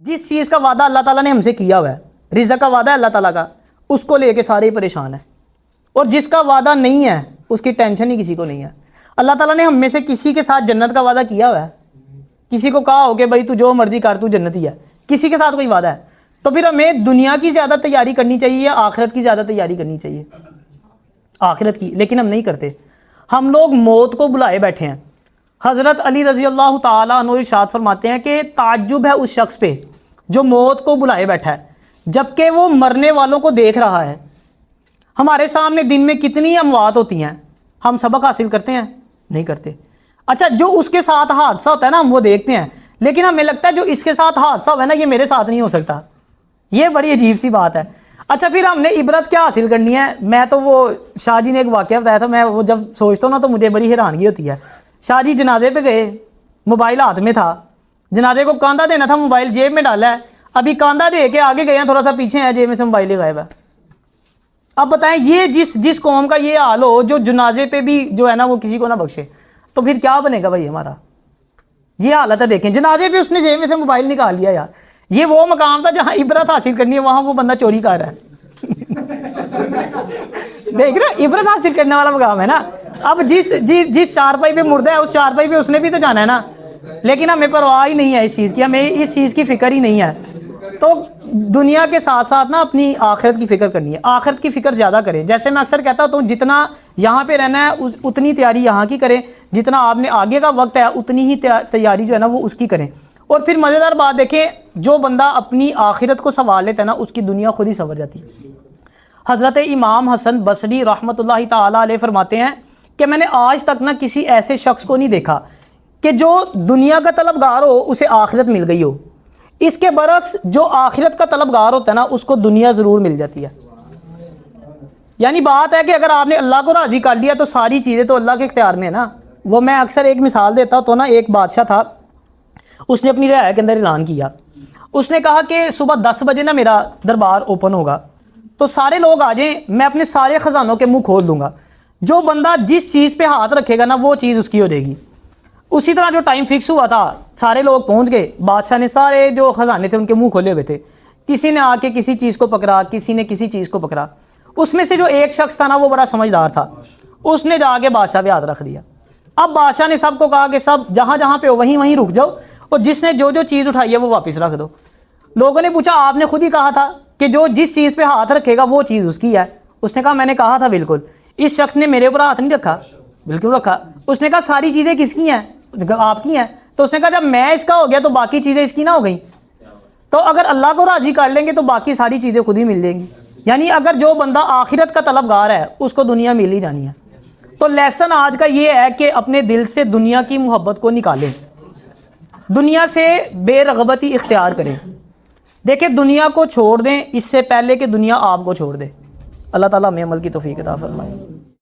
جس چیز کا وعدہ اللہ تعالیٰ نے ہم سے کیا ہوا ہے، رزق کا وعدہ ہے اللہ تعالیٰ کا، اس کو لے کے سارے پریشان ہیں، اور جس کا وعدہ نہیں ہے اس کی ٹینشن ہی کسی کو نہیں ہے۔ اللہ تعالیٰ نے ہم میں سے کسی کے ساتھ جنت کا وعدہ کیا ہوا ہے؟ کسی کو کہا ہو کہ بھائی تو جو مرضی کر تو جنتی ہے؟ کسی کے ساتھ کوئی وعدہ ہے؟ تو پھر ہمیں دنیا کی زیادہ تیاری کرنی چاہیے یا آخرت کی زیادہ تیاری کرنی چاہیے؟ آخرت کی، لیکن ہم نہیں کرتے۔ ہم لوگ موت کو بلائے بیٹھے ہیں۔ حضرت علی رضی اللہ تعالیٰ عنہ ارشاد فرماتے ہیں کہ تعجب ہے اس شخص پہ جو موت کو بلائے بیٹھا ہے جبکہ وہ مرنے والوں کو دیکھ رہا ہے۔ ہمارے سامنے دن میں کتنی اموات ہوتی ہیں، ہم سبق حاصل کرتے ہیں؟ نہیں کرتے۔ اچھا، جو اس کے ساتھ حادثہ ہوتا ہے نا ہم وہ دیکھتے ہیں، لیکن ہمیں لگتا ہے جو اس کے ساتھ حادثہ ہوا ہے نا یہ میرے ساتھ نہیں ہو سکتا۔ یہ بڑی عجیب سی بات ہے۔ اچھا، پھر ہم نے عبرت کیا حاصل کرنی ہے؟ میں تو وہ شاہ جی نے ایک واقعہ بتایا تھا، میں وہ جب سوچتا ہوں نا تو مجھے بڑی حیرانگی ہوتی ہے۔ شاہ جی جنازے پہ گئے، موبائل ہاتھ میں تھا، جنازے کو کاندھا دینا تھا، موبائل جیب میں ڈالا ہے، ابھی کاندھا دے کے آگے گئے ہیں، تھوڑا سا پیچھے ہے، جیب میں سے موبائل ہی غائب ہے۔ اب بتائیں یہ جس قوم کا یہ حال ہو جو جنازے پہ بھی جو ہے نا وہ کسی کو نہ بخشے، تو پھر کیا بنے گا بھائی ہمارا؟ یہ حالت ہے۔ دیکھیں جنازے پہ اس نے جیب میں سے موبائل نکال لیا یار۔ یہ وہ مقام تھا جہاں عبرت حاصل کرنی ہے، وہاں وہ بندہ چوری کر رہا ہے۔ دیکھ رہے عبرت حاصل کرنے والا مقام ہے نا۔ اب جس چارپائی پہ مردہ ہے اس چارپائی پہ اس نے بھی تو جانا ہے نا، لیکن ہمیں پرواہ ہی نہیں ہے اس چیز کی، ہمیں اس چیز کی فکر ہی نہیں ہے۔ تو دنیا کے ساتھ ساتھ نا اپنی آخرت کی فکر کرنی ہے، آخرت کی فکر زیادہ کریں۔ جیسے میں اکثر کہتا ہوں جتنا یہاں پہ رہنا ہے اتنی تیاری یہاں کی کریں، جتنا آپ نے آگے کا وقت ہے اتنی ہی تیاری جو ہے نا وہ اس کی کریں۔ اور پھر مزیدار بات دیکھیں، جو بندہ اپنی آخرت کو سنوار لیتا ہے نا اس کی دنیا خود ہی سنور جاتی ہے۔ حضرت امام حسن بصری رحمۃ اللہ تعالیٰ علیہ فرماتے ہیں کہ میں نے آج تک نہ کسی ایسے شخص کو نہیں دیکھا کہ جو دنیا کا طلبگار ہو اسے آخرت مل گئی ہو، اس کے برعکس جو آخرت کا طلبگار ہوتا ہے نا اس کو دنیا ضرور مل جاتی ہے۔ یعنی بات ہے کہ اگر آپ نے اللہ کو راضی کر لیا تو ساری چیزیں تو اللہ کے اختیار میں ہے نا۔ وہ میں اکثر ایک مثال دیتا ہوں تو نا، ایک بادشاہ تھا، اس نے اپنی رعایا کے اندر اعلان کیا، اس نے کہا کہ صبح 10 بجے نا میرا دربار اوپن ہوگا، تو سارے لوگ آ جائیں، میں اپنے سارے خزانوں کے منہ کھول دوں گا، جو بندہ جس چیز پہ ہاتھ رکھے گا نا وہ چیز اس کی ہو جائے گی۔ اسی طرح جو ٹائم فکس ہوا تھا سارے لوگ پہنچ گئے، بادشاہ نے سارے جو خزانے تھے ان کے منہ کھولے ہوئے تھے، کسی نے آ کے کسی چیز کو پکڑا، کسی نے کسی چیز کو پکڑا۔ اس میں سے جو ایک شخص تھا نا وہ بڑا سمجھدار تھا، اس نے جا کے بادشاہ پہ ہاتھ رکھ دیا۔ اب بادشاہ نے سب کو کہا کہ سب جہاں جہاں پہ ہو وہیں رک جاؤ، اور جس نے جو چیز اٹھائی ہے وہ واپس رکھ دو۔ لوگوں نے پوچھا آپ نے خود ہی کہا تھا کہ جو جس چیز پہ ہاتھ رکھے گا وہ چیز اس کی ہے۔ اس نے کہا میں نے کہا تھا بالکل۔ اس شخص نے میرے اوپر ہاتھ نہیں رکھا؟ بالکل رکھا۔ اس نے کہا ساری چیزیں کس کی ہیں؟ آپ کی ہیں۔ تو اس نے کہا جب میں اس کا ہو گیا تو باقی چیزیں اس کی نہ ہو گئیں؟ تو اگر اللہ کو راضی کر لیں گے تو باقی ساری چیزیں خود ہی مل جائیں گی۔ یعنی اگر جو بندہ آخرت کا طلبگار ہے اس کو دنیا مل ہی جانی ہے۔ تو لیسن آج کا یہ ہے کہ اپنے دل سے دنیا کی محبت کو نکالیں، دنیا سے بے رغبتی اختیار کریں۔ دیکھیں دنیا کو چھوڑ دیں اس سے پہلے کہ دنیا آپ کو چھوڑ دے۔ اللہ تعالیٰ ہمیں عمل کی توفیق عطا فرمائے۔